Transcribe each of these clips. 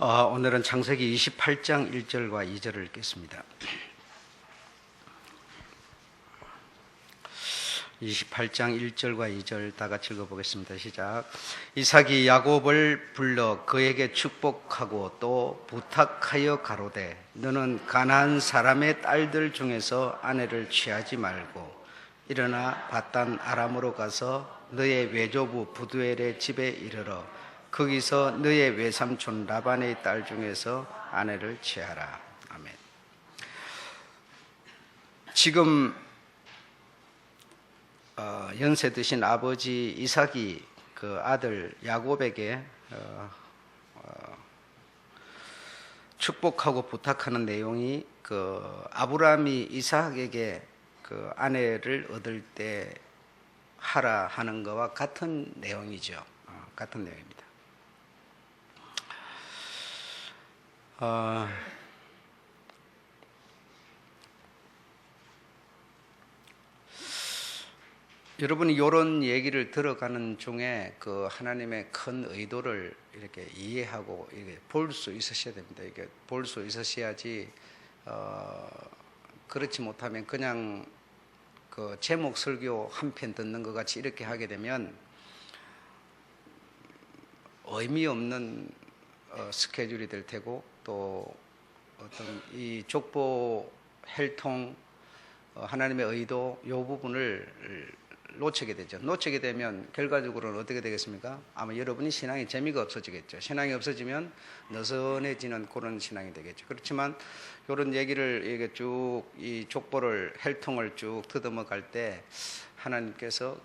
오늘은 창세기 28장 1절과 2절을 읽겠습니다. 28장 1절과 2절 다 같이 읽어보겠습니다. 시작. 이삭이 야곱을 불러 그에게 축복하고 또 부탁하여 가로되 너는 가나안 사람의 딸들 중에서 아내를 취하지 말고 일어나 밧단 아람으로 가서 너의 외조부 부두엘의 집에 이르러 거기서 너의 외삼촌 라반의 딸 중에서 아내를 취하라. 아멘. 지금 연세 드신 아버지 이삭이 그 아들 야곱에게 축복하고 부탁하는 내용이 그 아브라함이 이삭에게 그 아내를 얻을 때 하라 하는 것과 같은 내용이죠. 같은 내용입니다. 여러분이 이런 얘기를 들어가는 중에 그 하나님의 큰 의도를 이렇게 이해하고 이렇게 볼 수 있으셔야 됩니다. 이게 볼 수 있으셔야지 그렇지 못하면 그냥 그 제목 설교 한 편 듣는 것 같이 이렇게 하게 되면 의미 없는 스케줄이 될 테고 또 어떤 이 족보 혈통 하나님의 의도 이 부분을 놓치게 되죠. 놓치게 되면 결과적으로는 어떻게 되겠습니까? 아마 여러분이 신앙에 재미가 없어지겠죠. 신앙이 없어지면 느슨해지는 그런 신앙이 되겠죠. 그렇지만 이런 얘기를 이게 쭉 이 족보를 혈통을 쭉 더듬어 갈 때 하나님께서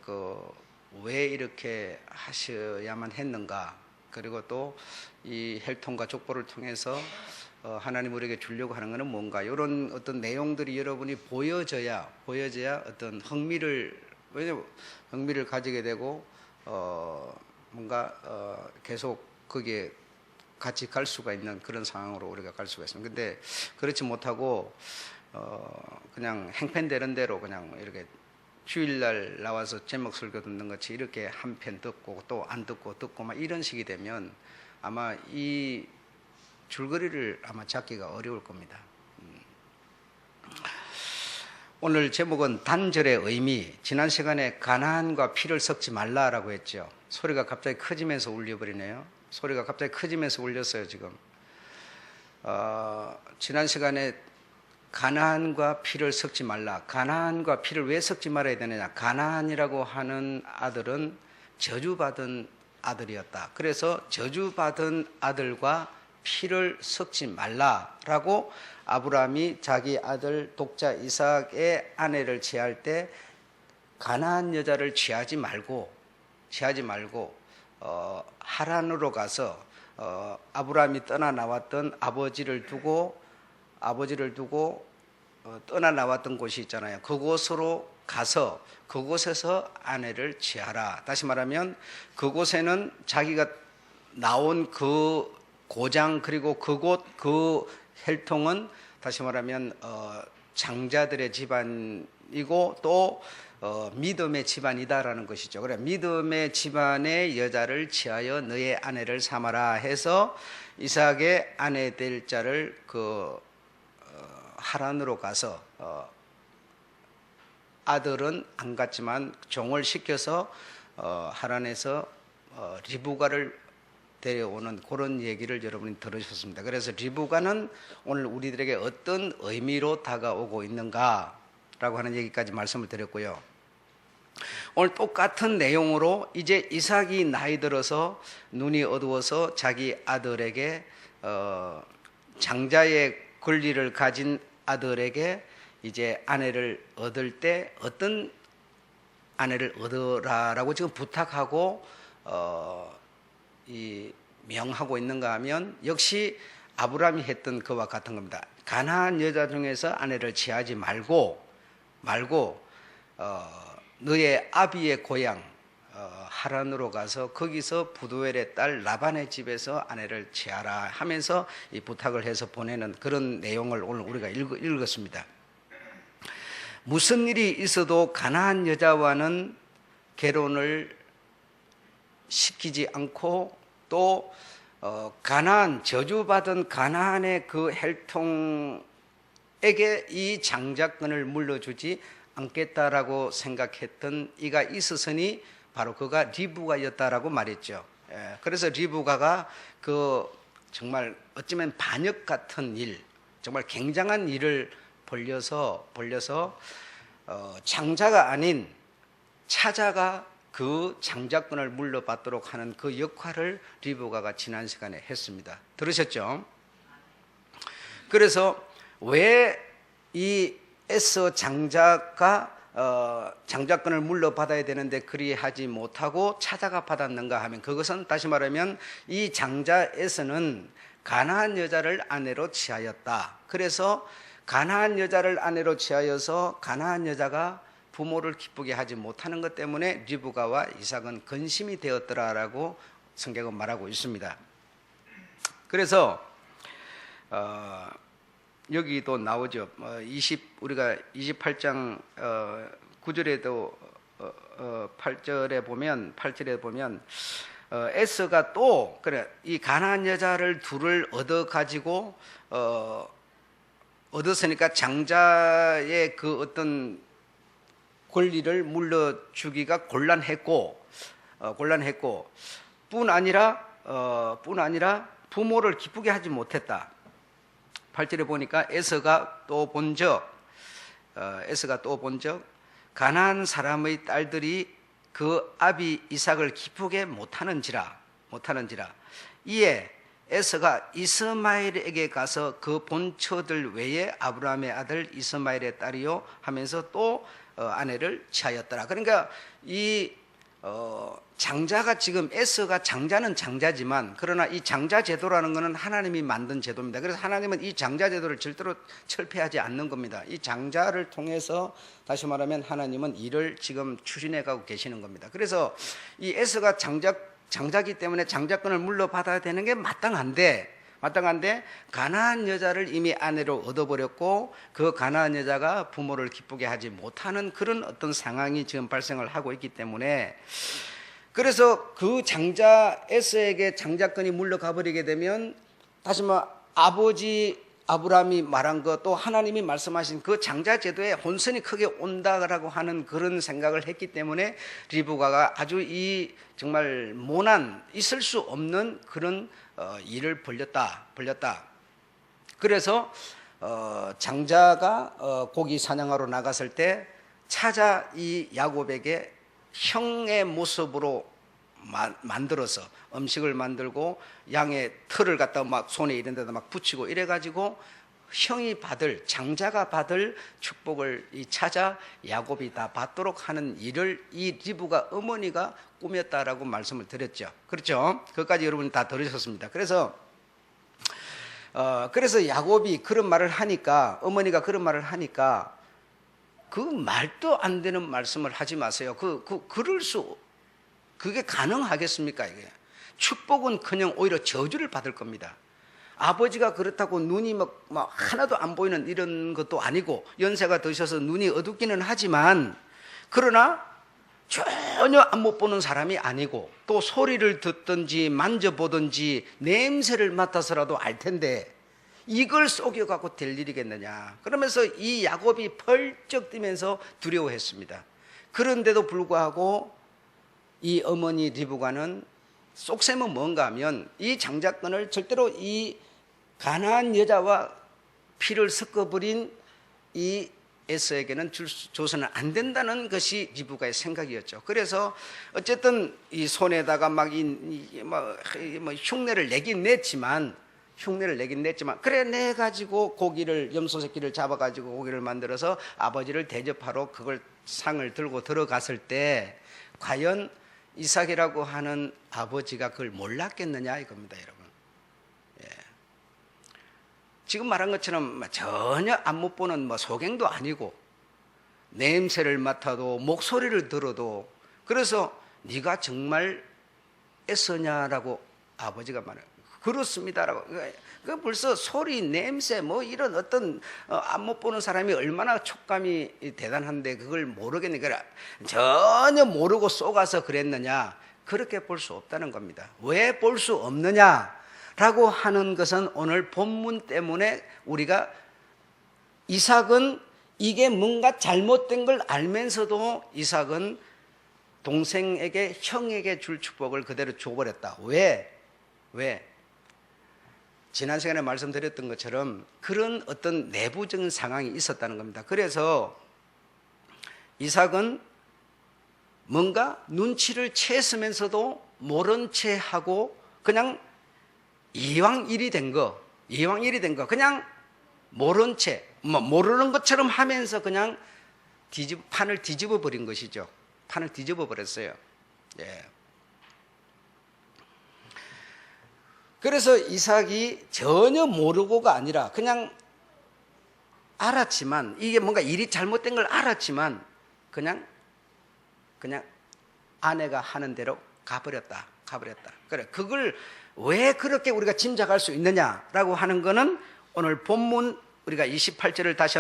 왜 이렇게 하셔야만 했는가? 그리고 또 이 혈통과 족보를 통해서 하나님 우리에게 주려고 하는 것은 뭔가 이런 어떤 내용들이 여러분이 보여져야 어떤 흥미를 가지게 되고 뭔가 계속 거기에 같이 갈 수가 있는 그런 상황으로 우리가 갈 수가 있습니다. 근데 그렇지 못하고 그냥 행편되는 대로 그냥 이렇게 주일날 나와서 제목 설교 듣는 것이 이렇게 한 편 듣고 또 안 듣고 막 이런 식이 되면 아마 이 줄거리를 아마 잡기가 어려울 겁니다. 오늘 제목은 단절의 의미. 지난 시간에 가나안과 피를 섞지 말라라고 했죠. 소리가 갑자기 커지면서 울려버리네요. 소리가 갑자기 커지면서 울렸어요 지금. 지난 시간에 가나안과 피를 섞지 말라. 가나안과 피를 왜 섞지 말아야 되느냐. 가나안이라고 하는 아들은 저주받은 아들이었다. 그래서 저주받은 아들과 피를 섞지 말라라고 아브라함이 자기 아들 독자 이삭의 아내를 취할 때 가나안 여자를 취하지 말고 하란으로 가서 아브라함이 떠나 나왔던 아버지를 두고 떠나 나왔던 곳이 있잖아요. 그곳으로 가서 그곳에서 아내를 취하라. 다시 말하면 그곳에는 자기가 나온 그 고장 그리고 그곳 그 혈통은 다시 말하면 장자들의 집안이고 또 믿음의 집안이다라는 것이죠. 그래 믿음의 집안의 여자를 취하여 너의 아내를 삼아라 해서 이삭의 아내 될 자를 하란으로 가서 아들은 안 갔지만 종을 시켜서 하란에서 리브가를 데려오는 그런 얘기를 여러분이 들으셨습니다. 그래서 리브가는 오늘 우리들에게 어떤 의미로 다가오고 있는가라고 하는 얘기까지 말씀을 드렸고요. 오늘 똑같은 내용으로 이제 이삭이 나이 들어서 눈이 어두워서 자기 아들에게 장자의 권리를 가진 아들에게 이제 아내를 얻을 때 어떤 아내를 얻으라라고 지금 부탁하고 명하고 있는가 하면 역시 아브라함이 했던 그와 같은 겁니다. 가나안 여자 중에서 아내를 취하지 말고 너의 아비의 고향 하란으로 가서 거기서 부두엘의 딸 라반의 집에서 아내를 취하라 하면서 이 부탁을 해서 보내는 그런 내용을 오늘 우리가 읽었습니다. 무슨 일이 있어도 가나안 여자와는 결혼을 시키지 않고 또 가나안, 저주받은 가나안의 그 혈통에게 이 장자권을 물려주지 않겠다라고 생각했던 이가 있었으니 바로 그가 리브가였다라고 말했죠. 그래서 리브가가 그 정말 어쩌면 반역 같은 일, 정말 굉장한 일을 벌려서 장자가 아닌 차자가 그 장자권을 물려받도록 하는 그 역할을 리브가가 지난 시간에 했습니다. 들으셨죠? 그래서 왜 이 에서 장자가 장자권을 물려받아야 되는데 그리하지 못하고 차자가 받았는가 하면, 그것은 다시 말하면 이 장자 에서는 가나안 여자를 아내로 취하였다. 그래서 가나안 여자를 아내로 취하여서 가나안 여자가 부모를 기쁘게 하지 못하는 것 때문에 리브가와 이삭은 근심이 되었더라라고 성경은 말하고 있습니다. 그래서 여기도 나오죠. 우리가 28장 9절에도 8절에 보면 에서가 또 그래 이 가나안 여자를 둘을 얻어 가지고 얻었으니까 장자의 그 어떤 권리를 물려주기가 곤란했고 뿐 아니라 부모를 기쁘게 하지 못했다. 8절에 보니까 에서가 또 본적 가나안 사람의 딸들이 그 아비 이삭을 기쁘게 못하는지라 이에 에서가 이스마엘에게 가서 그 본처들 외에 아브라함의 아들 이스마엘의 딸이요 하면서 또 아내를 취하였더라. 그러니까 이 장자가 지금 에서가 장자는 장자지만 그러나 이 장자 제도라는 것은 하나님이 만든 제도입니다. 그래서 하나님은 이 장자 제도를 절대로 철폐하지 않는 겁니다. 이 장자를 통해서 다시 말하면 하나님은 일을 지금 추진해 가고 계시는 겁니다. 그래서 이 에서가 장자기 때문에 장자권을 물려받아야 되는 게 마땅한데 가나안 여자를 이미 아내로 얻어버렸고 그 가나안 여자가 부모를 기쁘게 하지 못하는 그런 어떤 상황이 지금 발생을 하고 있기 때문에, 그래서 그 장자 에서에게 장자권이 물려가 버리게 되면 다시 말해 아버지 아브라함이 말한 것, 또 하나님이 말씀하신 그 장자 제도에 혼선이 크게 온다라고 하는 그런 생각을 했기 때문에 리브가가 아주 이 정말 모난 있을 수 없는 그런 일을 벌렸다. 그래서 장자가 고기 사냥하러 나갔을 때 차자 이 야곱에게 형의 모습으로 만들어서 음식을 만들고 양의 털을 갖다 막 손에 이런 데다 막 붙이고 이래가지고 장자가 받을 축복을 이 차자 야곱이 다 받도록 하는 일을 이 리브가 어머니가 꾸몄다라고 말씀을 드렸죠. 그렇죠? 그것까지 여러분 다 들으셨습니다. 그래서 야곱이 그런 말을 하니까, 어머니가 그런 말을 하니까 그 말도 안 되는 말씀을 하지 마세요. 그게 가능하겠습니까? 이게 축복은커녕 오히려 저주를 받을 겁니다. 아버지가 그렇다고 눈이 막 하나도 안 보이는 이런 것도 아니고, 연세가 드셔서 눈이 어둡기는 하지만 그러나 전혀 안 못 보는 사람이 아니고, 또 소리를 듣든지 만져보든지 냄새를 맡아서라도 알 텐데 이걸 속여갖고 될 일이겠느냐. 그러면서 이 야곱이 펄쩍 뛰면서 두려워했습니다. 그런데도 불구하고 이 어머니 리브가는 속셈은 뭔가 하면 이 장자권을 절대로 이 가나안 여자와 피를 섞어버린 이 에서에게는 줘서는 안 된다는 것이 리브가의 생각이었죠. 그래서 어쨌든 이 손에다가 흉내를 내긴 냈지만 그래 내 가지고 염소 새끼를 잡아가지고 고기를 만들어서 아버지를 대접하러 그걸 상을 들고 들어갔을 때 과연 이삭이라고 하는 아버지가 그걸 몰랐겠느냐 이겁니다, 여러분. 예. 지금 말한 것처럼 전혀 안 못 보는 소갱도 아니고 냄새를 맡아도 목소리를 들어도, 그래서 네가 정말 에서냐라고 아버지가 말해요. 그렇습니다라고. 그 벌써 소리, 냄새, 이런 어떤 안 못 보는 사람이 얼마나 촉감이 대단한데 그걸 모르겠느냐. 전혀 모르고 쏘가서 그랬느냐. 그렇게 볼 수 없다는 겁니다. 왜 볼 수 없느냐? 라고 하는 것은 오늘 본문 때문에 우리가 이삭은 이게 뭔가 잘못된 걸 알면서도 이삭은 동생에게, 형에게 줄 축복을 그대로 줘버렸다. 왜? 지난 시간에 말씀드렸던 것처럼 그런 어떤 내부적인 상황이 있었다는 겁니다. 그래서 이삭은 뭔가 눈치를 채으면서도 모른 채 하고 그냥 이왕 일이 된 거 그냥 모른 채, 모르는 것처럼 하면서 그냥 판을 뒤집어 버린 것이죠. 판을 뒤집어 버렸어요. 예. 그래서 이삭이 전혀 모르고가 아니라 그냥 알았지만, 이게 뭔가 일이 잘못된 걸 알았지만 그냥 아내가 하는 대로 가버렸다. 그래, 그걸 왜 그렇게 우리가 짐작할 수 있느냐라고 하는 거는 오늘 본문 우리가 28장을 다시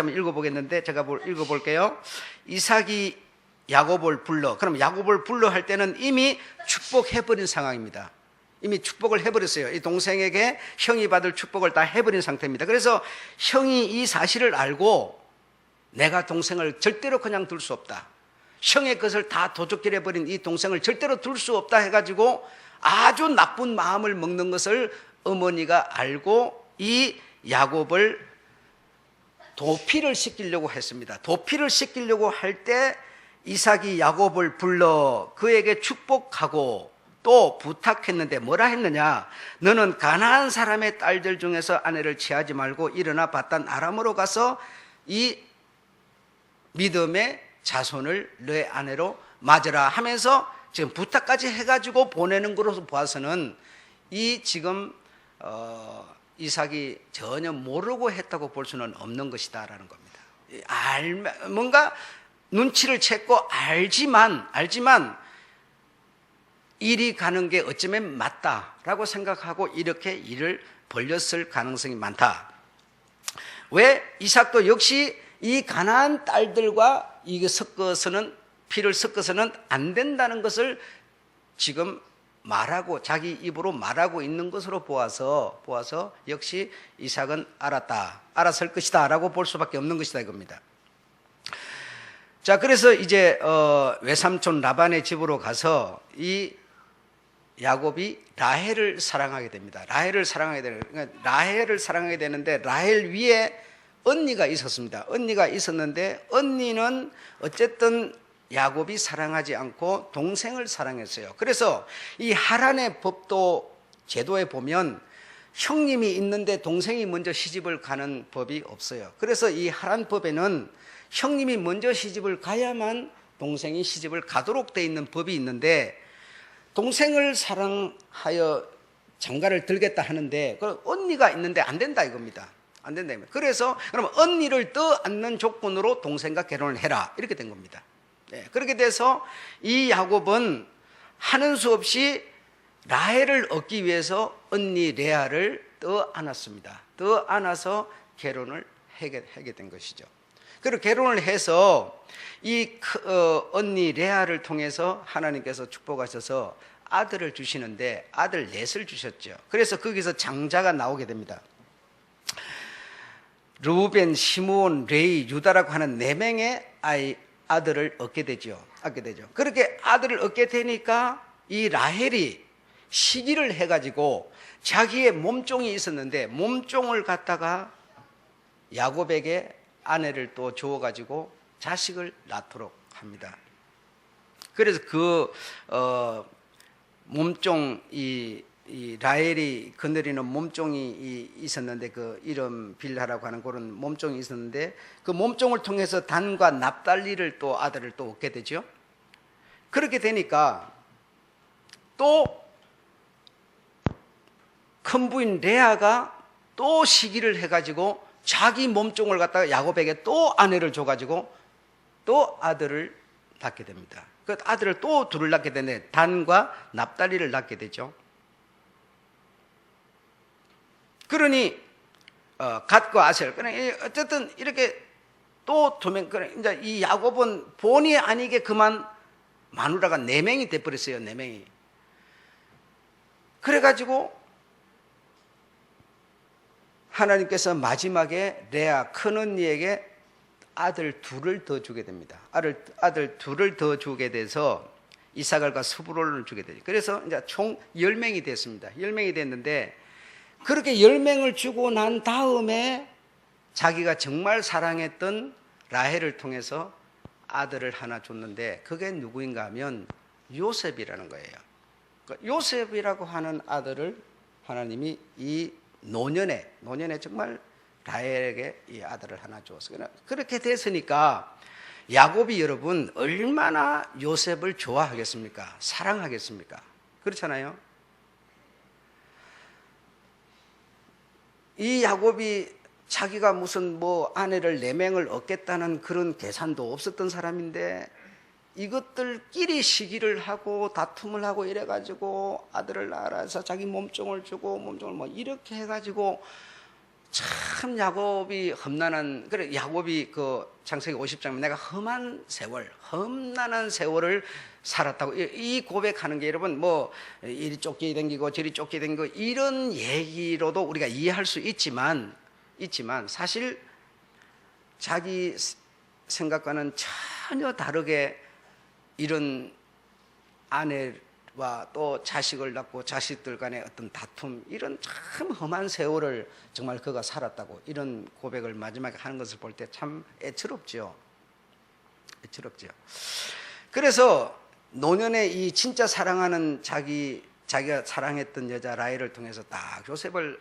한번 읽어보겠는데, 제가 읽어볼게요. 이삭이 야곱을 불러. 그럼 야곱을 불러 할 때는 이미 축복해버린 상황입니다. 이미 축복을 해버렸어요. 이 동생에게 형이 받을 축복을 다 해버린 상태입니다. 그래서 형이 이 사실을 알고 내가 동생을 절대로 그냥 둘 수 없다. 형의 것을 다 도적질해버린 이 동생을 절대로 둘 수 없다 해가지고 아주 나쁜 마음을 먹는 것을 어머니가 알고 이 야곱을 도피를 시키려고 했습니다. 도피를 시키려고 할 때 이삭이 야곱을 불러 그에게 축복하고 또 부탁했는데 뭐라 했느냐? 너는 가나안 사람의 딸들 중에서 아내를 취하지 말고 일어나 바단 아람으로 가서 이 믿음의 자손을 너의 아내로 맞으라 하면서 지금 부탁까지 해가지고 보내는 것으로 봐서는 이 지금 이삭이 전혀 모르고 했다고 볼 수는 없는 것이다라는 겁니다. 뭔가 눈치를 채고 알지만 일이 가는 게 어쩌면 맞다라고 생각하고 이렇게 일을 벌렸을 가능성이 많다. 왜? 이삭도 역시 이 가나안 딸들과 이게 피를 섞어서는 안 된다는 것을 지금 자기 입으로 말하고 있는 것으로 보아서 역시 이삭은 알았을 것이다 라고 볼 수밖에 없는 것이다 이겁니다. 자, 그래서 이제 외삼촌 라반의 집으로 가서 이 야곱이 라헬을 사랑하게 됩니다. 라헬을 사랑하게 되는데 라헬 위에 언니가 있었습니다. 언니가 있었는데 언니는 어쨌든 야곱이 사랑하지 않고 동생을 사랑했어요. 그래서 이 하란의 법도 제도에 보면 형님이 있는데 동생이 먼저 시집을 가는 법이 없어요. 그래서 이 하란 법에는 형님이 먼저 시집을 가야만 동생이 시집을 가도록 돼 있는 법이 있는데, 동생을 사랑하여 장가를 들겠다 하는데 언니가 있는데 안 된다 이겁니다. 안 된다. 그래서 그럼 언니를 떠안는 조건으로 동생과 결혼을 해라 이렇게 된 겁니다. 네, 그렇게 돼서 이 야곱은 하는 수 없이 라헬을 얻기 위해서 언니 레아를 떠안았습니다. 떠안아서 결혼을 하게 된 것이죠. 그리고 결혼을 해서 이 언니 레아를 통해서 하나님께서 축복하셔서 아들을 주시는데 아들 넷을 주셨죠. 그래서 거기서 장자가 나오게 됩니다. 르우벤, 시므온, 레위, 유다라고 하는 4명의 아들을 얻게 되죠. 그렇게 아들을 얻게 되니까 이 라헬이 시기를 해가지고 자기의 몸종이 있었는데 몸종을 갖다가 야곱에게 아내를 또 주어가지고 자식을 낳도록 합니다. 그래서 그 몸종 이 라헬이 거느리는 몸종이 있었는데 그 이름 빌하라고 하는 그런 몸종이 있었는데 그 몸종을 통해서 단과 납달리를 또 아들을 또 얻게 되죠. 그렇게 되니까 또 큰 부인 레아가 또 시기를 해가지고 자기 몸종을 갖다가 야곱에게 또 아내를 줘가지고 또 아들을 낳게 됩니다. 그 아들을 또 둘을 낳게 되는데 단과 납달리를 낳게 되죠. 그러니 갓과 아셀, 어쨌든 이렇게 또 2명, 이제 이 야곱은 본의 아니게 그만 마누라가 4명이 돼버렸어요. 4명이. 그래가지고 하나님께서 마지막에 레아 큰언니에게 아들 둘을 더 주게 됩니다. 아들 둘을 더 주게 돼서 이사갈과 스불론을 주게 되죠. 그래서 이제 총 10명이 됐습니다. 10명이 됐는데 그렇게 10명을 주고 난 다음에 자기가 정말 사랑했던 라헬을 통해서 아들을 하나 줬는데 그게 누구인가 하면 요셉이라는 거예요. 요셉이라고 하는 아들을 하나님이 이 노년에 정말 라헬에게 이 아들을 하나 주었어요. 그렇게 됐으니까 야곱이 여러분 얼마나 요셉을 좋아하겠습니까? 사랑하겠습니까? 그렇잖아요. 이 야곱이 자기가 무슨 뭐 아내를 4명을 얻겠다는 그런 계산도 없었던 사람인데 이것들끼리 시기를 하고 다툼을 하고 이래가지고 아들을 낳아서 자기 몸종을 주고 몸종을 뭐 이렇게 해가지고 참 야곱이 험난한, 그래 야곱이 그 창세기 50장에 내가 험난한 세월을 살았다고 이 고백하는 게 여러분 뭐 이리 쫓기 댕기고 저리 쫓기 댕기고 이런 얘기로도 우리가 이해할 수 있지만 사실 자기 생각과는 전혀 다르게 이런 아내와 또 자식을 낳고 자식들 간의 어떤 다툼 이런 참 험한 세월을 정말 그가 살았다고 이런 고백을 마지막에 하는 것을 볼 때 참 애처롭죠. 그래서 노년에 이 진짜 사랑하는 자기가 사랑했던 여자 라헬을 통해서 딱 요셉을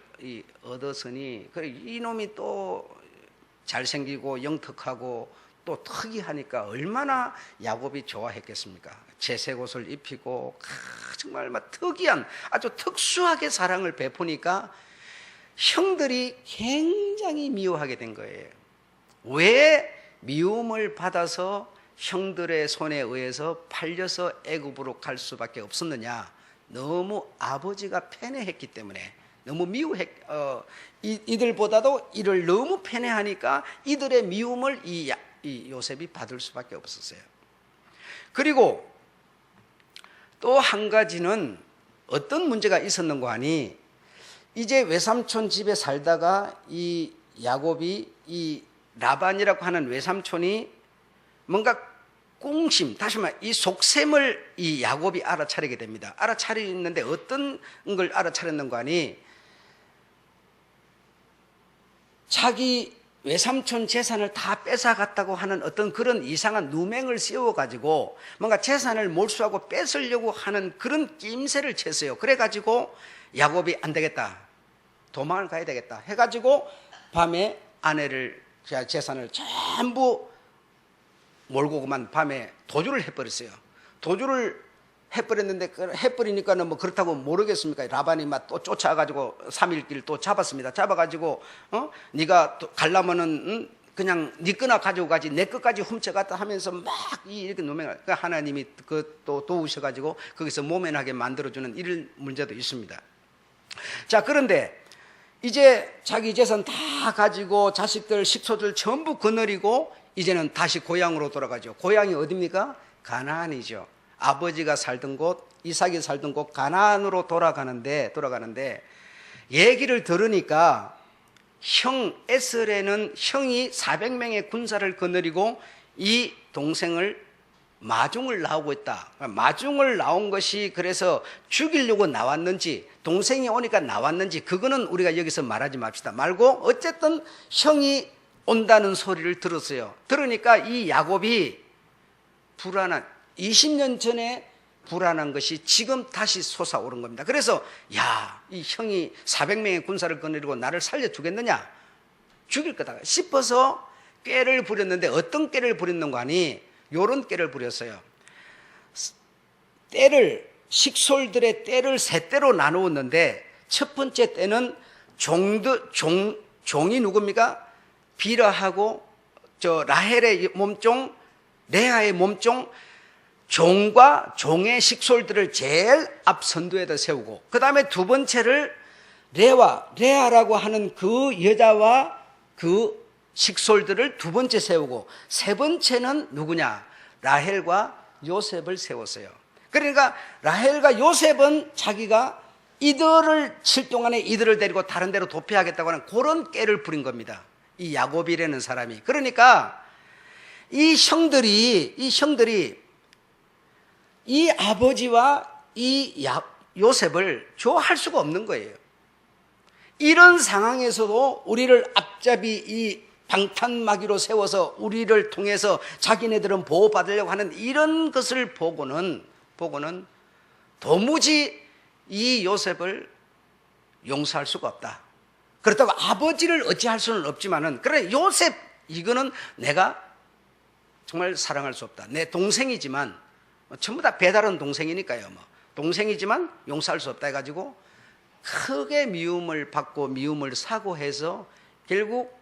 얻었으니 그래 이놈이 또 잘생기고 영특하고 또 특이하니까 얼마나 야곱이 좋아했겠습니까? 채색 옷을 입히고 정말 막 특이한 아주 특수하게 사랑을 베푸니까 형들이 굉장히 미워하게 된 거예요. 왜 미움을 받아서 형들의 손에 의해서 팔려서 애굽으로 갈 수밖에 없었느냐? 너무 아버지가 편애했기 때문에 너무 이들보다도 이를 너무 편애하니까 이들의 미움을 이 요셉이 받을 수밖에 없었어요. 그리고 또 한 가지는 어떤 문제가 있었는가 하니 이제 외삼촌 집에 살다가 이 야곱이 이 라반이라고 하는 외삼촌이 뭔가 꽁심, 다시 말해 이 속셈을 이 야곱이 알아차리게 됩니다. 알아차리는데 어떤 걸 알아차렸는가 하니 자기 외삼촌 재산을 다 뺏어갔다고 하는 어떤 그런 이상한 누명을 씌워가지고 뭔가 재산을 몰수하고 뺏으려고 하는 그런 낌새를 챘어요. 그래가지고 야곱이 안 되겠다, 도망을 가야 되겠다 해가지고 밤에 아내를 재산을 전부 몰고 그만 밤에 도주를 해버렸어요. 도주를 해버렸는데 해버리니까는 뭐 그렇다고 모르겠습니까? 라반이 막 또 쫓아가지고 3일길 또 잡았습니다. 잡아가지고 네가 가려면은 그냥 네 거나 가지고 가지 내 것까지 훔쳐갔다 하면서 막 이렇게 누명을 그러니까 하나님이 그 또 도우셔가지고 거기서 모면하게 만들어주는 이런 문제도 있습니다. 자, 그런데 이제 자기 재산 다 가지고 자식들 식소들 전부 거느리고 이제는 다시 고향으로 돌아가죠. 고향이 어디입니까? 가나안이죠. 아버지가 살던 곳, 이삭이 살던 곳 가나안으로 돌아가는데 얘기를 들으니까 형 에스레는 형이 400명의 군사를 거느리고 이 동생을 마중을 나오고 있다. 마중을 나온 것이 그래서 죽이려고 나왔는지 동생이 오니까 나왔는지 그거는 우리가 여기서 말하지 맙시다. 말고 어쨌든 형이 온다는 소리를 들었어요. 들으니까 이 야곱이 불안한 20년 전에 불안한 것이 지금 다시 솟아오른 겁니다. 그래서 이 형이 400명의 군사를 거느리고 나를 살려주겠느냐? 죽일 거다 싶어서 꾀를 부렸는데 어떤 꾀를 부렸는가 하니 요런 꾀를 부렸어요. 식솔들의 떼를 3떼로 나누었는데 첫 번째 떼는 종이 누굽니까? 비라하고 라헬의 몸종, 레아의 몸종, 종과 종의 식솔들을 제일 앞 선두에다 세우고 그 다음에 두 번째를 레아라고 하는 그 여자와 그 식솔들을 두 번째 세우고 세 번째는 누구냐? 라헬과 요셉을 세웠어요. 그러니까 라헬과 요셉은 자기가 이들을 7 동안에 이들을 데리고 다른 데로 도피하겠다고 하는 그런 깨를 부린 겁니다. 이 야곱이라는 사람이. 그러니까 이 형들이 이 아버지와 이 요셉을 좋아할 수가 없는 거예요. 이런 상황에서도 우리를 앞잡이 이 방탄마귀로 세워서 우리를 통해서 자기네들은 보호받으려고 하는 이런 것을 보고는 도무지 이 요셉을 용서할 수가 없다. 그렇다고 아버지를 어찌할 수는 없지만은, 그래 요셉 이거는 내가 정말 사랑할 수 없다. 내 동생이지만 전부 다 배다른 동생이니까요. 동생이지만 용서할 수 없다 해가지고 크게 미움을 받고 미움을 사고 해서 결국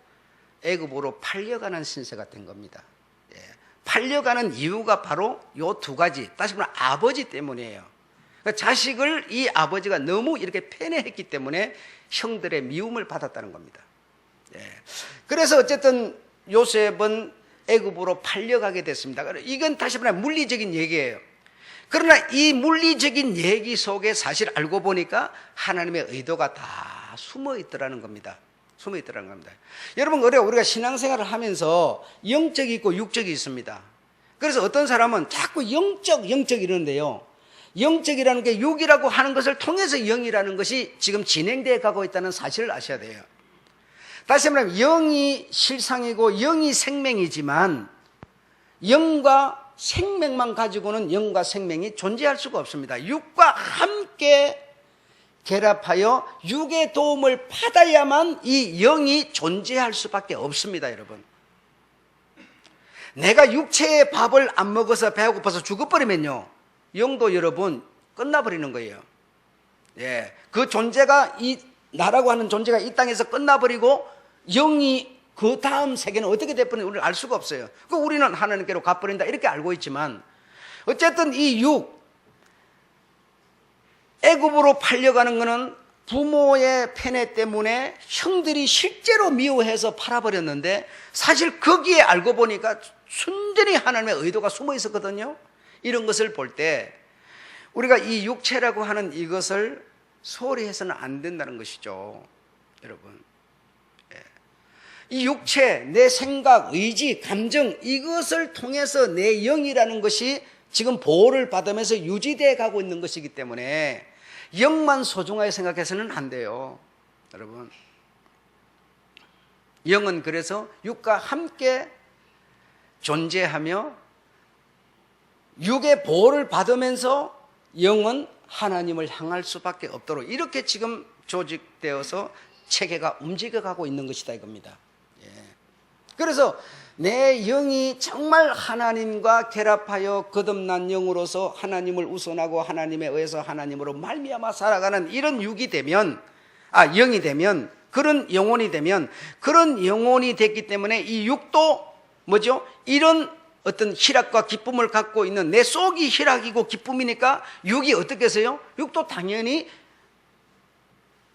애굽으로 팔려가는 신세가 된 겁니다. 팔려가는 이유가 바로 요 두 가지, 다시 말하면 아버지 때문이에요. 그러니까 자식을 이 아버지가 너무 이렇게 편애했기 때문에 형들의 미움을 받았다는 겁니다. 그래서 어쨌든 요셉은 애굽으로 팔려가게 됐습니다. 이건 다시 말하면 물리적인 얘기예요. 그러나 이 물리적인 얘기 속에 사실 알고 보니까 하나님의 의도가 다 숨어 있더라는 겁니다. 숨어 있더라는 겁니다. 여러분, 우리가 신앙생활을 하면서 영적이 있고 육적이 있습니다. 그래서 어떤 사람은 자꾸 영적 이러는데요. 영적이라는 게 육이라고 하는 것을 통해서 영이라는 것이 지금 진행되어 가고 있다는 사실을 아셔야 돼요. 다시 말하면 영이 실상이고 영이 생명이지만 영과 생명만 가지고는 영과 생명이 존재할 수가 없습니다. 육과 함께 결합하여 육의 도움을 받아야만 이 영이 존재할 수밖에 없습니다. 여러분, 내가 육체의 밥을 안 먹어서 배가 고파서 죽어버리면요, 영도 여러분 끝나버리는 거예요. 그 존재가 나라고 하는 존재가 이 땅에서 끝나버리고 영이 그 다음 세계는 어떻게 될지 우리는 알 수가 없어요. 우리는 하나님께로 가버린다 이렇게 알고 있지만, 어쨌든 이 애굽으로 팔려가는 것은 부모의 편애 때문에 형들이 실제로 미워해서 팔아버렸는데, 사실 거기에 알고 보니까 순전히 하나님의 의도가 숨어 있었거든요. 이런 것을 볼 때 우리가 이 육체라고 하는 이것을 소홀히 해서는 안 된다는 것이죠. 여러분, 이 육체, 내 생각, 의지, 감정, 이것을 통해서 내 영이라는 것이 지금 보호를 받으면서 유지되어 가고 있는 것이기 때문에 영만 소중하게 생각해서는 안 돼요. 여러분, 영은 그래서 육과 함께 존재하며 육의 보호를 받으면서 영은 하나님을 향할 수밖에 없도록 이렇게 지금 조직되어서 체계가 움직여가고 있는 것이다 이겁니다. 그래서 내 영이 정말 하나님과 결합하여 거듭난 영으로서 하나님을 우선하고 하나님에 의해서 하나님으로 말미암아 살아가는 이런 육이 되면, 영이 되면, 그런 영혼이 되면, 그런 영혼이 됐기 때문에 이 육도 뭐죠? 이런 어떤 희락과 기쁨을 갖고 있는, 내 속이 희락이고 기쁨이니까 육이 어떻게 해서요? 육도 당연히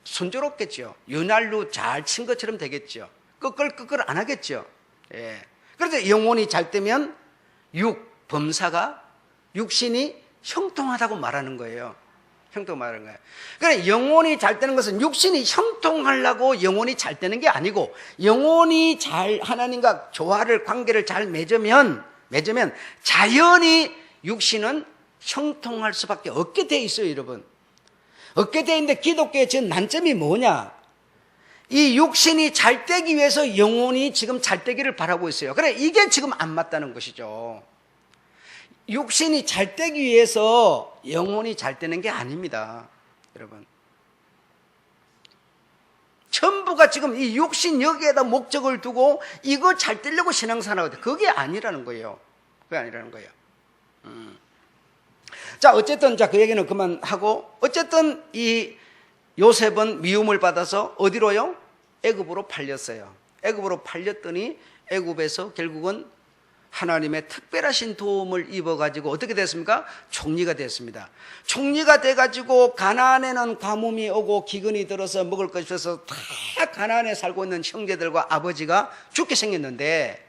순조롭겠죠. 윤활유 잘 친 것처럼 되겠죠. 끄끌끄끌 안 하겠죠. 그래서 영혼이 잘 되면 범사가 육신이 형통하다고 말하는 거예요. 형통하는 거예요. 그러니까 영혼이 잘 되는 것은 육신이 형통하려고 영혼이 잘 되는 게 아니고, 영혼이 잘 하나님과 조화를, 관계를 잘 맺으면 자연히 육신은 형통할 수밖에 없게 돼 있어요. 여러분, 없게 돼 있는데 기독교의 지금 난점이 뭐냐? 이 육신이 잘 되기 위해서 영혼이 지금 잘 되기를 바라고 있어요. 그래, 이게 지금 안 맞다는 것이죠. 육신이 잘 되기 위해서 영혼이 잘 되는 게 아닙니다. 여러분, 전부가 지금 이 육신 여기에다 목적을 두고 이거 잘 되려고 신앙생활하거든요. 그게 아니라는 거예요. 그게 아니라는 거예요. 자, 어쨌든 그 얘기는 그만하고, 어쨌든 이 요셉은 미움을 받아서 어디로요? 애굽으로 팔렸어요. 애굽으로 팔렸더니 애굽에서 결국은 하나님의 특별하신 도움을 입어가지고 어떻게 됐습니까? 총리가 됐습니다. 총리가 돼가지고 가나안에는 가뭄이 오고 기근이 들어서 먹을 것이 없어서 다 가나안에 살고 있는 형제들과 아버지가 죽게 생겼는데,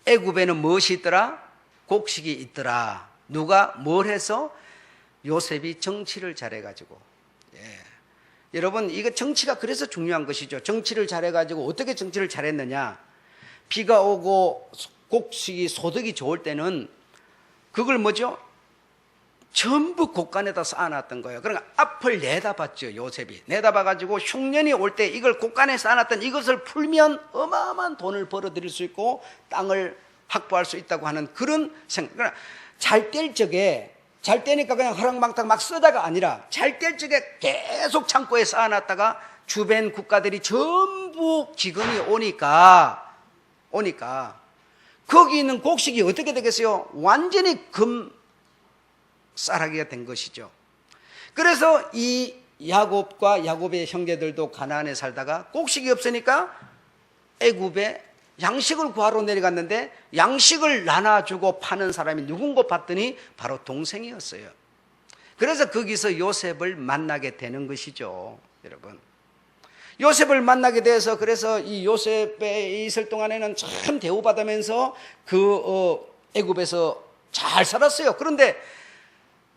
애굽에는 무엇이 있더라? 곡식이 있더라. 누가 뭘 해서? 요셉이 정치를 잘해가지고. 여러분, 이거 정치가 그래서 중요한 것이죠. 정치를 잘해가지고 어떻게 정치를 잘했느냐. 비가 오고 곡식이 소득이 좋을 때는 그걸 뭐죠? 전부 곡간에다 쌓아놨던 거예요. 그러니까 앞을 내다봤죠. 요셉이 내다봐가지고 흉년이 올 때 이걸 곡간에 쌓아놨던 이것을 풀면 어마어마한 돈을 벌어들일 수 있고 땅을 확보할 수 있다고 하는 그런 생각. 그러니까 잘 뗄 적에, 잘 떼니까 그냥 허랑방탕 막 쓰다가 아니라 잘 뗄 적에 계속 창고에 쌓아놨다가 주변 국가들이 전부 기근이 오니까 거기 있는 곡식이 어떻게 되겠어요? 완전히 쌀하기가 된 것이죠. 그래서 이 야곱과 야곱의 형제들도 가나안에 살다가 곡식이 없으니까 애굽에 양식을 구하러 내려갔는데 양식을 나눠주고 파는 사람이 누군가 봤더니 바로 동생이었어요. 그래서 거기서 요셉을 만나게 되는 것이죠. 여러분, 요셉을 만나게 돼서 그래서 이 요셉에 있을 동안에는 참 대우받으면서 애굽에서 잘 살았어요. 그런데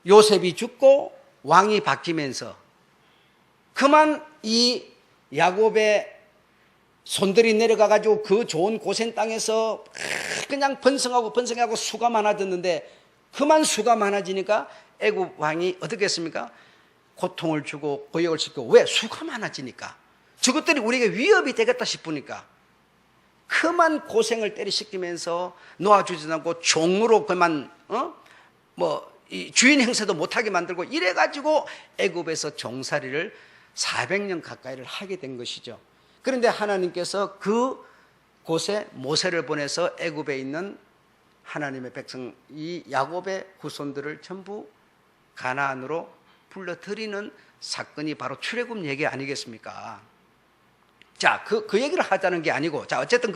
요셉이 죽고 왕이 바뀌면서 그만 이 야곱의 손들이 내려가가지고 그 좋은 고센 땅에서 그냥 번성하고 수가 많아졌는데 그만 수가 많아지니까 애굽 왕이 어떻게 했습니까? 고통을 주고 고역을 시키고. 왜? 수가 많아지니까. 저것들이 우리에게 위협이 되겠다 싶으니까 그만 고생을 때리시키면서 놓아주지 않고 종으로 그만 이 주인 행세도 못하게 만들고 이래가지고 애굽에서 종살이를 400년 가까이를 하게 된 것이죠. 그런데 하나님께서 그 곳에 모세를 보내서 애굽에 있는 하나님의 백성 이 야곱의 후손들을 전부 가나안으로 불러들이는 사건이 바로 출애굽 얘기 아니겠습니까? 자, 그 얘기를 하자는 게 아니고, 자, 어쨌든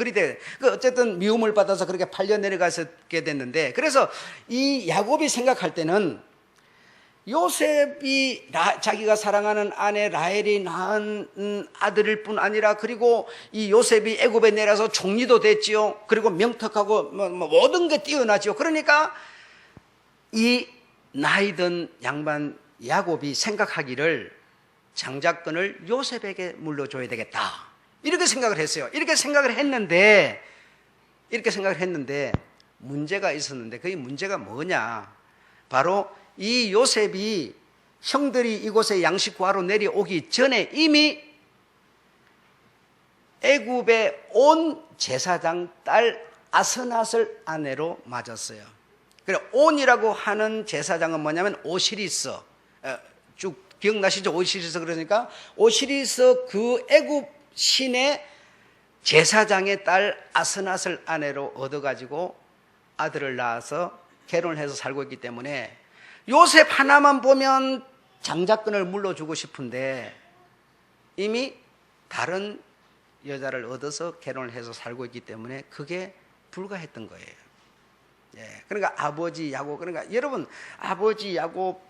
어쨌든 미움을 받아서 그렇게 팔려 내려가게 됐는데, 그래서 이 야곱이 생각할 때는 요셉이 자기가 사랑하는 아내 라헬이 낳은 아들일 뿐 아니라, 그리고 이 요셉이 애굽에 내려서 총리도 됐지요. 그리고 명탁하고 모든 게 뛰어나지요. 그러니까 이 나이든 양반 야곱이 생각하기를 장자권을 요셉에게 물려줘야 되겠다, 이렇게 생각을 했어요. 이렇게 생각을 했는데 문제가 있었는데, 그게 문제가 뭐냐, 바로 이 요셉이 형들이 이곳에 양식 구하러 내려오기 전에 이미 애굽의 온 제사장 딸 아스낫을 아내로 맞았어요. 그래, 온이라고 하는 제사장은 뭐냐면 오시리스, 쭉 기억나시죠? 오시리스. 그러니까 오시리스 그 애굽 신의 제사장의 딸 아스낫을 아내로 얻어가지고 아들을 낳아서 결혼을 해서 살고 있기 때문에 요셉 하나만 보면 장자권을 물려주고 싶은데 이미 다른 여자를 얻어서 결혼을 해서 살고 있기 때문에 그게 불가했던 거예요. 그러니까 아버지 야곱, 그러니까 여러분, 아버지 야곱,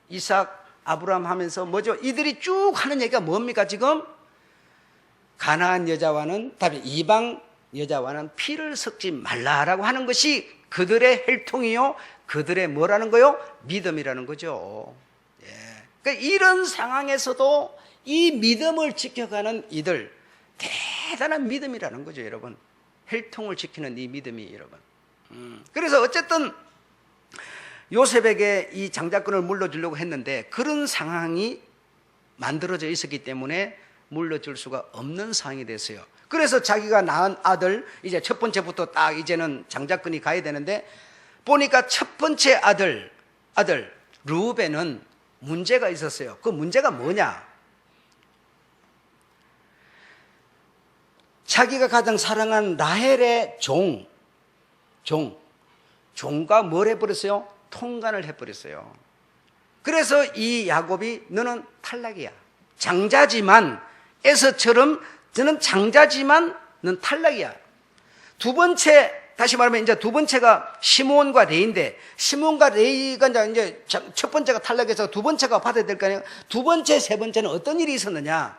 이삭, 아브라함 하면서 뭐죠? 이들이 쭉 하는 얘기가 뭡니까? 지금 가나안 여자와는, 다음에 이방 여자와는 피를 섞지 말라라고 하는 것이 그들의 혈통이요, 그들의 뭐라는 거요? 믿음이라는 거죠. 그러니까 이런 상황에서도 이 믿음을 지켜가는 이들, 대단한 믿음이라는 거죠, 여러분. 혈통을 지키는 이 믿음이, 여러분. 그래서 어쨌든 요셉에게 이 장자권을 물려주려고 했는데 그런 상황이 만들어져 있었기 때문에 물려줄 수가 없는 상황이 됐어요. 그래서 자기가 낳은 아들, 이제 첫 번째부터 딱 이제는 장자권이 가야 되는데, 보니까 첫 번째 아들 르우벤은 문제가 있었어요. 그 문제가 뭐냐? 자기가 가장 사랑한 라헬의 종과 뭘 해버렸어요? 통간을 해버렸어요. 그래서 이 야곱이 너는 탈락이야. 장자지만, 에서처럼 저는 장자지만 넌 탈락이야. 두 번째, 다시 말하면 이제 두 번째가 시몬과 레이인데, 시몬과 레이가 이제 첫 번째가 탈락해서 두 번째가 받아야 될 거 아니에요. 두 번째, 세 번째는 어떤 일이 있었느냐?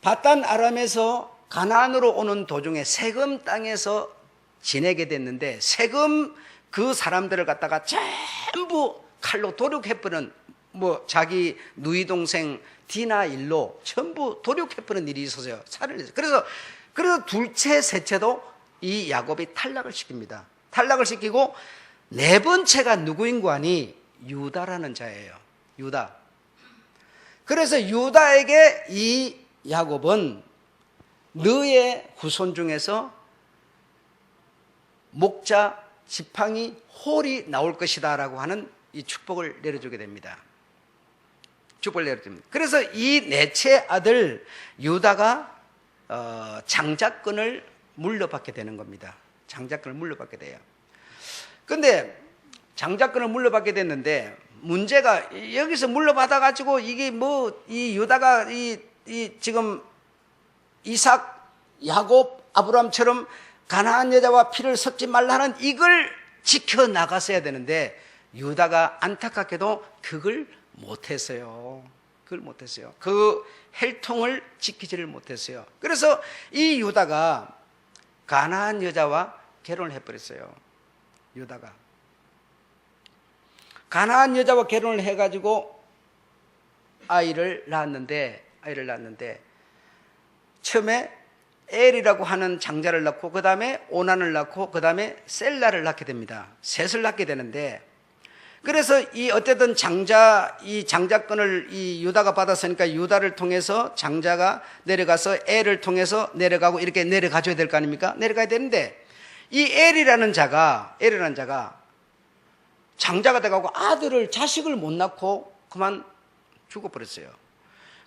바단 아람에서 가나안으로 오는 도중에 세금 땅에서 지내게 됐는데, 세금 그 사람들을 갖다가 전부 칼로 도륙해버린 뭐 자기 누이 동생 디나 일로 전부 도륙해버린 일이 있었어요. 살을 내서. 그래서 둘째, 셋째도 이 야곱이 탈락을 시킵니다. 탈락을 시키고 네 번째가 누구인 거 아니? 유다라는 자예요. 유다. 그래서 유다에게 이 야곱은 너의 후손 중에서 목자, 지팡이, 홀이 나올 것이다 라고 하는 이 축복을 내려주게 됩니다. 축복을 내려줍니다. 그래서 이 넷째 아들 유다가 장자권을 물려받게 되는 겁니다. 장자권을 물려받게 돼요. 근데 장자권을 물려받게 됐는데 문제가 여기서 물려받아 가지고 이게 뭐 이 유다가 이 지금 이삭, 야곱, 아브라함처럼 가나안 여자와 피를 섞지 말라는 이걸 지켜 나갔어야 되는데 유다가 안타깝게도 그걸 못했어요. 그 혈통을 지키지를 못했어요. 그래서 이 유다가 가나안 여자와 결혼을 해버렸어요. 유다가 가나안 여자와 결혼을 해가지고 아이를 낳았는데 처음에 엘이라고 하는 장자를 낳고 그 다음에 오난을 낳고 그 다음에 셀라를 낳게 됩니다. 셋을 낳게 되는데 그래서 어쨌든 이 장자권을 이 유다가 받았으니까 유다를 통해서 장자가 내려가서 엘을 통해서 내려가고 이렇게 내려가줘야 될 거 아닙니까? 내려가야 되는데 이 엘이라는 자가 장자가 돼가고 자식을 못 낳고 그만 죽어버렸어요.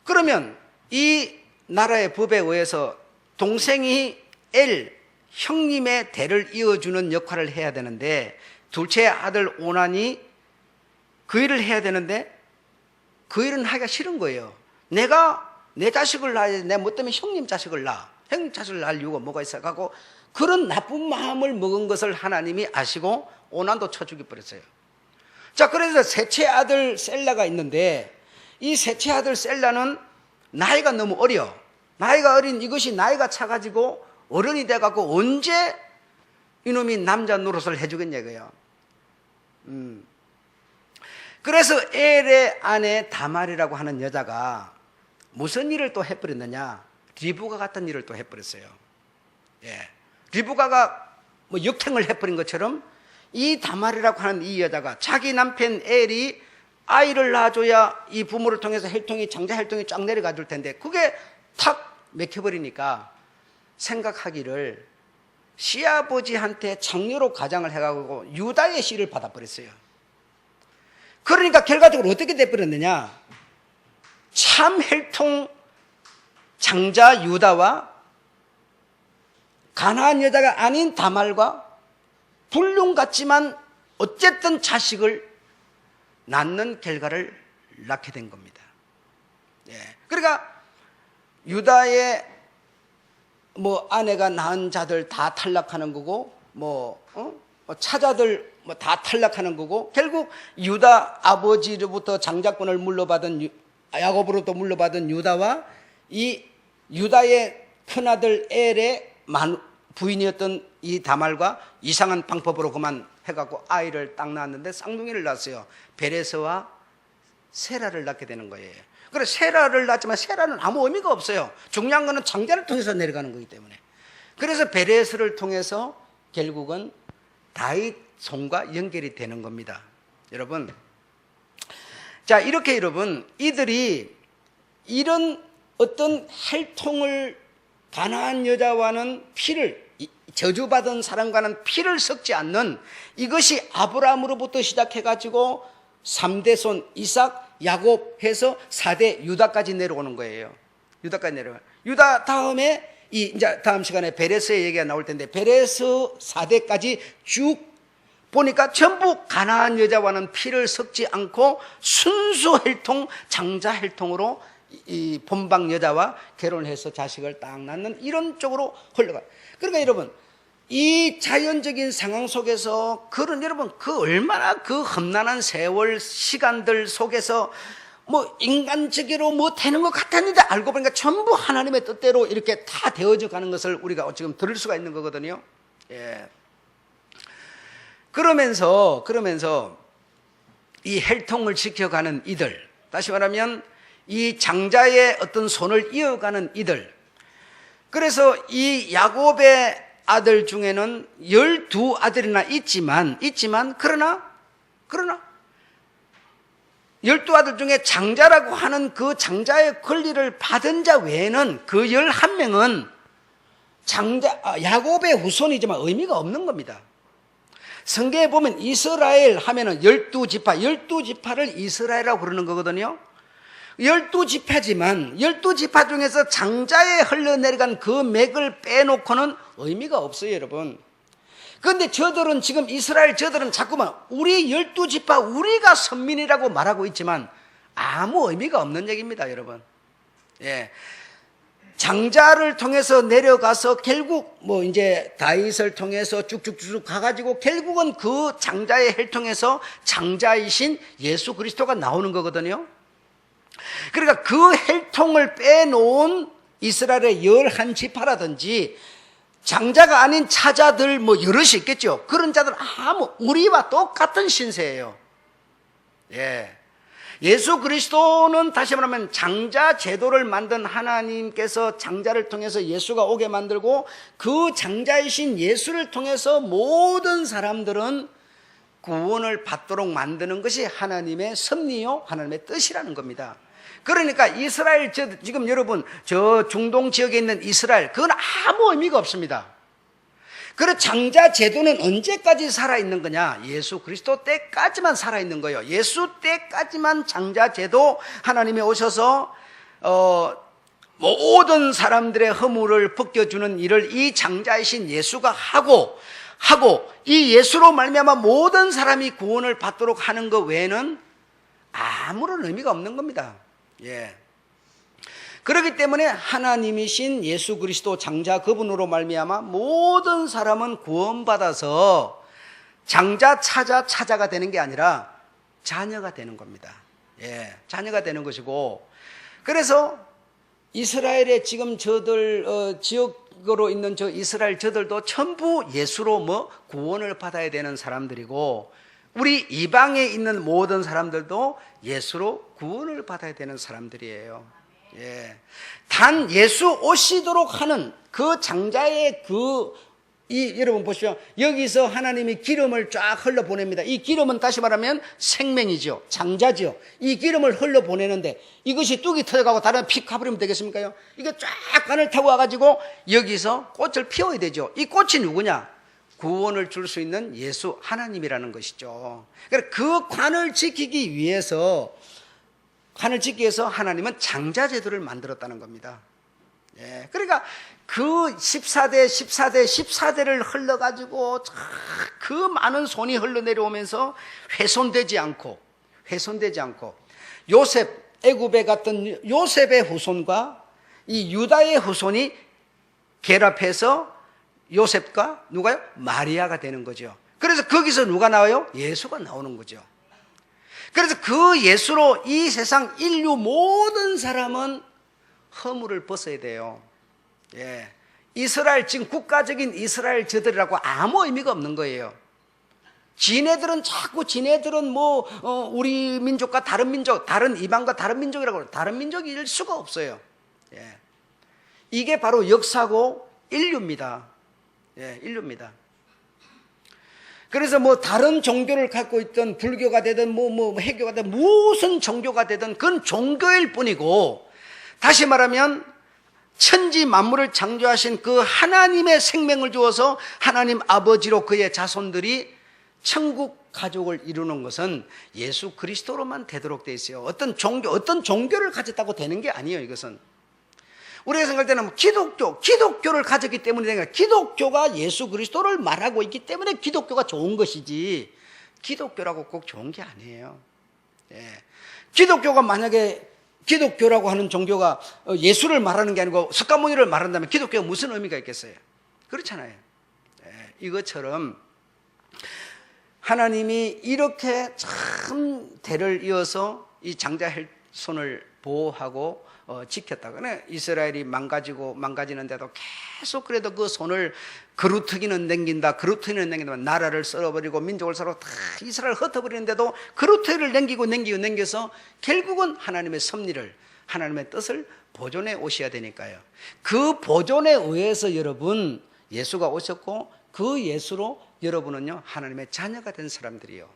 그러면 이 나라의 법에 의해서 동생이 엘, 형님의 대를 이어주는 역할을 해야 되는데 둘째 아들 오난이 그 일을 해야 되는데 그 일은 하기가 싫은 거예요. 내가 내 자식을 낳아야지 내 뭐 때문에 형님 자식을 낳아. 형님 자식을 낳을 이유가 뭐가 있어 갖고 그런 나쁜 마음을 먹은 것을 하나님이 아시고 오난도 쳐 죽여버렸어요. 자, 그래서 셋째 아들 셀라가 있는데 이 셋째 아들 셀라는 나이가 너무 어려. 나이가 어린 이것이 나이가 차가지고 어른이 돼갖고 언제 이놈이 남자 노릇을 해주겠냐 이거예요. 그래서 엘의 아내 다말이라고 하는 여자가 무슨 일을 또 해버렸느냐? 리브가 같은 일을 또 해버렸어요. 예. 리브가가 뭐 역행을 해버린 것처럼 이 다말이라고 하는 이 여자가 자기 남편 엘이 아이를 낳아줘야 이 부모를 통해서 장자 혈통이 쫙 내려가 줄 텐데 그게 탁 맥혀버리니까 생각하기를 시아버지한테 장녀로 가장을 해가지고 유다의 씨를 받아버렸어요. 그러니까 결과적으로 어떻게 돼버렸느냐? 참 혈통 장자 유다와 가나안 여자가 아닌 다말과 불륜 같지만 어쨌든 자식을 낳는 결과를 낳게 된 겁니다. 예. 그러니까 유다의 뭐 아내가 낳은 자들 다 탈락하는 거고 차자들 다 탈락하는 거고 결국 유다 아버지로부터 장자권을 물려받은 야곱으로부터 물려받은 유다와 이 유다의 큰아들 엘의 부인이었던 이 다말과 이상한 방법으로 그만 해갖고 아이를 딱 낳았는데 쌍둥이를 낳았어요. 베레스와 세라를 낳게 되는 거예요. 그래 세라를 낳았지만 세라는 아무 의미가 없어요. 중요한 거는 장자를 통해서 내려가는 거기 때문에. 그래서 베레스를 통해서 결국은 다윗 손과 연결이 되는 겁니다. 여러분, 자 이렇게 여러분 이들이 이런 어떤 혈통을 가나안 여자와는 피를 저주받은 사람과는 피를 섞지 않는 이것이 아브라함으로부터 시작해가지고 3대 손 이삭, 야곱 해서 4대 유다까지 내려오는 거예요. 유다까지 내려가. 유다 다음에 이제 다음 시간에 베레스의 얘기가 나올 텐데 베레스 4대까지 쭉 보니까 전부 가나안 여자와는 피를 섞지 않고 순수 혈통, 장자 혈통으로 이 본방 여자와 결혼해서 자식을 딱 낳는 이런 쪽으로 흘러가요. 그러니까 여러분 이 자연적인 상황 속에서 여러분 그 얼마나 그 험난한 세월 시간들 속에서 뭐 인간적으로 뭐 되는 것 같았는데 알고 보니까 전부 하나님의 뜻대로 이렇게 다 되어져 가는 것을 우리가 지금 들을 수가 있는 거거든요. 예. 그러면서 이 혈통을 지켜가는 이들, 다시 말하면 이 장자의 어떤 손을 이어가는 이들. 그래서 이 야곱의 아들 중에는 12아들이나 있지만 그러나 12아들 중에 장자라고 하는 그 장자의 권리를 받은 자 외에는 그 11명은 야곱의 후손이지만 의미가 없는 겁니다. 성경에 보면 이스라엘 하면은 12지파를 이스라엘이라고 부르는 거거든요. 12지파지만 12지파 중에서 장자에 흘러내려간 그 맥을 빼놓고는 의미가 없어요, 여러분. 그런데 저들은 지금 이스라엘 저들은 자꾸만 우리 12지파 우리가 선민이라고 말하고 있지만 아무 의미가 없는 얘기입니다, 여러분. 예. 장자를 통해서 내려가서 결국 이제 다윗을 통해서 쭉쭉쭉 가가지고 결국은 그 장자의 혈통에서 장자이신 예수 그리스도가 나오는 거거든요. 그러니까 그 혈통을 빼놓은 이스라엘의 11지파라든지 장자가 아닌 차자들 여럿이 있겠죠. 그런 자들은 우리와 똑같은 신세예요. 예. 예수 그리스도는 다시 말하면 장자 제도를 만든 하나님께서 장자를 통해서 예수가 오게 만들고 그 장자이신 예수를 통해서 모든 사람들은 구원을 받도록 만드는 것이 하나님의 섭리요, 하나님의 뜻이라는 겁니다. 그러니까 이스라엘, 지금 여러분 저 중동 지역에 있는 이스라엘, 그건 아무 의미가 없습니다. 그래서 장자 제도는 언제까지 살아있는 거냐? 예수 그리스도 때까지만 살아있는 거예요. 예수 때까지만 장자 제도, 하나님이 오셔서 모든 사람들의 허물을 벗겨주는 일을 이 장자이신 예수가 하고 이 예수로 말미암아 모든 사람이 구원을 받도록 하는 것 외에는 아무런 의미가 없는 겁니다. 예. 그렇기 때문에 하나님이신 예수 그리스도 장자 그분으로 말미암아 모든 사람은 구원받아서 장자 차자가 되는 게 아니라 자녀가 되는 겁니다. 예, 자녀가 되는 것이고, 그래서 이스라엘의 지금 저들 지역으로 있는 저 이스라엘 저들도 전부 예수로 구원을 받아야 되는 사람들이고, 우리 이방에 있는 모든 사람들도 예수로 구원을 받아야 되는 사람들이에요. 예. 단 예수 오시도록 하는 그 장자의 여러분 보시면 여기서 하나님이 기름을 쫙 흘러 보냅니다. 이 기름은 다시 말하면 생명이죠. 장자죠. 이 기름을 흘러 보내는데 이것이 뚝이 터져가고 다른 피 가버리면 되겠습니까요? 이게 쫙 관을 타고 와가지고 여기서 꽃을 피워야 되죠. 이 꽃이 누구냐? 구원을 줄 수 있는 예수 하나님이라는 것이죠. 그래서 그 관을 지키기 위해서 하나님은 장자 제도를 만들었다는 겁니다. 예, 그러니까 그 14대를 흘러가지고 그 많은 손이 흘러내려오면서 훼손되지 않고 애굽에 갔던 요셉의 후손과 이 유다의 후손이 결합해서 요셉과 누가요? 마리아가 되는 거죠. 그래서 거기서 누가 나와요? 예수가 나오는 거죠. 그래서 그 예수로 이 세상 인류 모든 사람은 허물을 벗어야 돼요. 예. 이스라엘, 지금 국가적인 이스라엘 저들이라고 아무 의미가 없는 거예요. 지네들은 우리 민족과 다른 민족, 다른 이방과 다른 민족이라고 해요. 다른 민족일 수가 없어요. 예. 이게 바로 역사고 인류입니다. 예, 인류입니다. 그래서 다른 종교를 갖고 있던 불교가 되든 해교가 되든 무슨 종교가 되든 그건 종교일 뿐이고, 다시 말하면 천지 만물을 창조하신 그 하나님의 생명을 주어서 하나님 아버지로 그의 자손들이 천국 가족을 이루는 것은 예수 그리스도로만 되도록 되어 있어요. 어떤 종교를 가졌다고 되는 게 아니에요. 이것은 우리가 생각할 때는 기독교를 가졌기 때문에 되는 거예요. 기독교가 예수 그리스도를 말하고 있기 때문에 기독교가 좋은 것이지, 기독교라고 꼭 좋은 게 아니에요. 예. 기독교가 만약에 기독교라고 하는 종교가 예수를 말하는 게 아니고 석가모니를 말한다면 기독교가 무슨 의미가 있겠어요? 그렇잖아요. 예. 이것처럼 하나님이 이렇게 참 대를 이어서 이 장자 혈손을 보호하고 지켰다. 그래 이스라엘이 망가지는데도 계속 그래도 그 손을 그루터기는 남긴다. 그루터기는 남긴다. 나라를 썰어버리고 민족을 썰어 다 이스라엘 흩어버리는데도 그루터기를 남겨서 결국은 하나님의 섭리를, 하나님의 뜻을 보존해 오셔야 되니까요. 그 보존에 의해서 여러분 예수가 오셨고 그 예수로 여러분은요 하나님의 자녀가 된 사람들이요.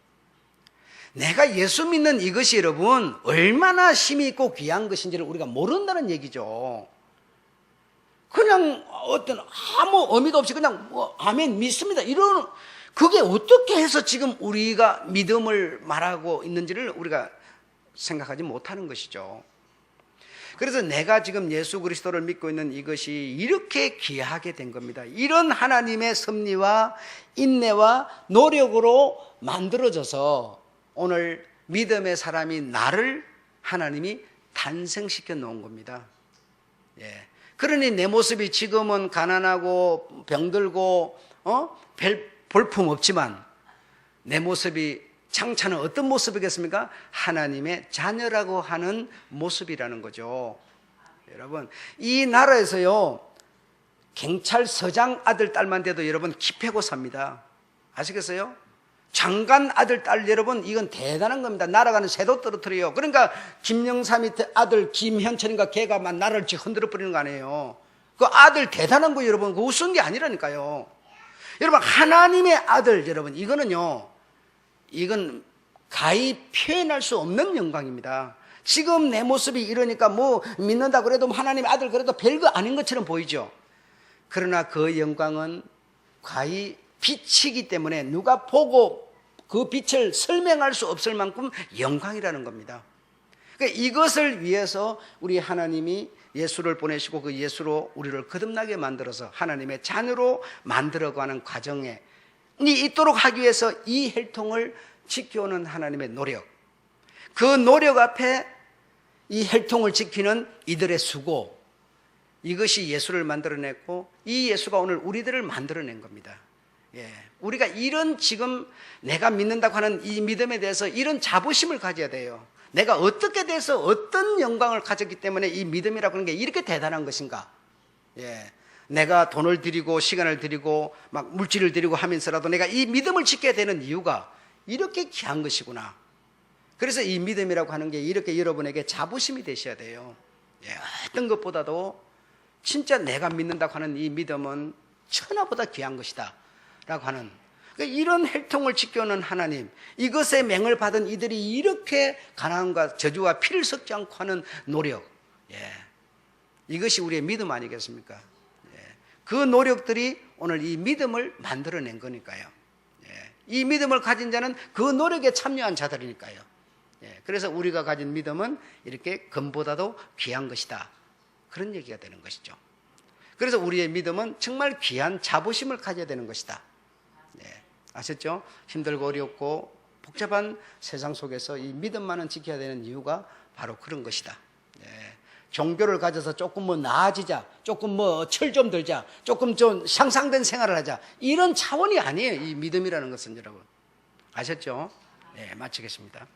내가 예수 믿는 이것이 여러분 얼마나 힘이 있고 귀한 것인지를 우리가 모른다는 얘기죠. 그냥 어떤 아무 의미도 없이 그냥 아멘 믿습니다 이런, 그게 어떻게 해서 지금 우리가 믿음을 말하고 있는지를 우리가 생각하지 못하는 것이죠. 그래서 내가 지금 예수 그리스도를 믿고 있는 이것이 이렇게 귀하게 된 겁니다. 이런 하나님의 섭리와 인내와 노력으로 만들어져서 오늘 믿음의 사람이 나를 하나님이 탄생시켜 놓은 겁니다. 예. 그러니 내 모습이 지금은 가난하고 병들고 별 볼품 없지만 내 모습이 장차는 어떤 모습이겠습니까? 하나님의 자녀라고 하는 모습이라는 거죠. 여러분 이 나라에서요 경찰서장 아들 딸만 돼도 여러분 기패고 삽니다. 아시겠어요? 장관 아들 딸 여러분 이건 대단한 겁니다. 나라가는 새도 떨어뜨려요. 그러니까 김영삼이 아들 김현철인가 걔가 막 나라를 흔들어 버리는 거 아니에요. 그 아들 대단한 거 여러분 그 우스운 게 아니라니까요. 여러분 하나님의 아들 여러분 이건 가히 표현할 수 없는 영광입니다. 지금 내 모습이 이러니까 뭐 믿는다 그래도 하나님의 아들 그래도 별거 아닌 것처럼 보이죠. 그러나 그 영광은 가히 빛이기 때문에 누가 보고 그 빛을 설명할 수 없을 만큼 영광이라는 겁니다. 그러니까 이것을 위해서 우리 하나님이 예수를 보내시고 그 예수로 우리를 거듭나게 만들어서 하나님의 자녀로 만들어가는 과정에 있도록 하기 위해서 이 혈통을 지켜오는 하나님의 노력, 그 노력 앞에 이 혈통을 지키는 이들의 수고, 이것이 예수를 만들어냈고 이 예수가 오늘 우리들을 만들어낸 겁니다. 예, 우리가 이런 지금 내가 믿는다고 하는 이 믿음에 대해서 이런 자부심을 가져야 돼요. 내가 어떻게 돼서 어떤 영광을 가졌기 때문에 이 믿음이라고 하는 게 이렇게 대단한 것인가. 예, 내가 돈을 들이고 시간을 들이고 막 물질을 들이고 하면서라도 내가 이 믿음을 지켜야 되는 이유가 이렇게 귀한 것이구나. 그래서 이 믿음이라고 하는 게 이렇게 여러분에게 자부심이 되셔야 돼요. 예, 어떤 것보다도 진짜 내가 믿는다고 하는 이 믿음은 천하보다 귀한 것이다 라고 하는, 그러니까 이런 혈통을 지켜오는 하나님, 이것에 맹을 받은 이들이 이렇게 가난과 저주와 피를 섞지 않고 하는 노력, 예, 이것이 우리의 믿음 아니겠습니까? 예, 그 노력들이 오늘 이 믿음을 만들어낸 거니까요. 예, 이 믿음을 가진 자는 그 노력에 참여한 자들이니까요. 예, 그래서 우리가 가진 믿음은 이렇게 금보다도 귀한 것이다, 그런 얘기가 되는 것이죠. 그래서 우리의 믿음은 정말 귀한 자부심을 가져야 되는 것이다. 예, 아셨죠? 힘들고 어렵고 복잡한 세상 속에서 이 믿음만은 지켜야 되는 이유가 바로 그런 것이다. 예, 종교를 가져서 조금 뭐 나아지자, 조금 뭐 철 좀 들자, 조금 좀 상상된 생활을 하자, 이런 차원이 아니에요. 이 믿음이라는 것은 여러분 아셨죠? 예, 마치겠습니다.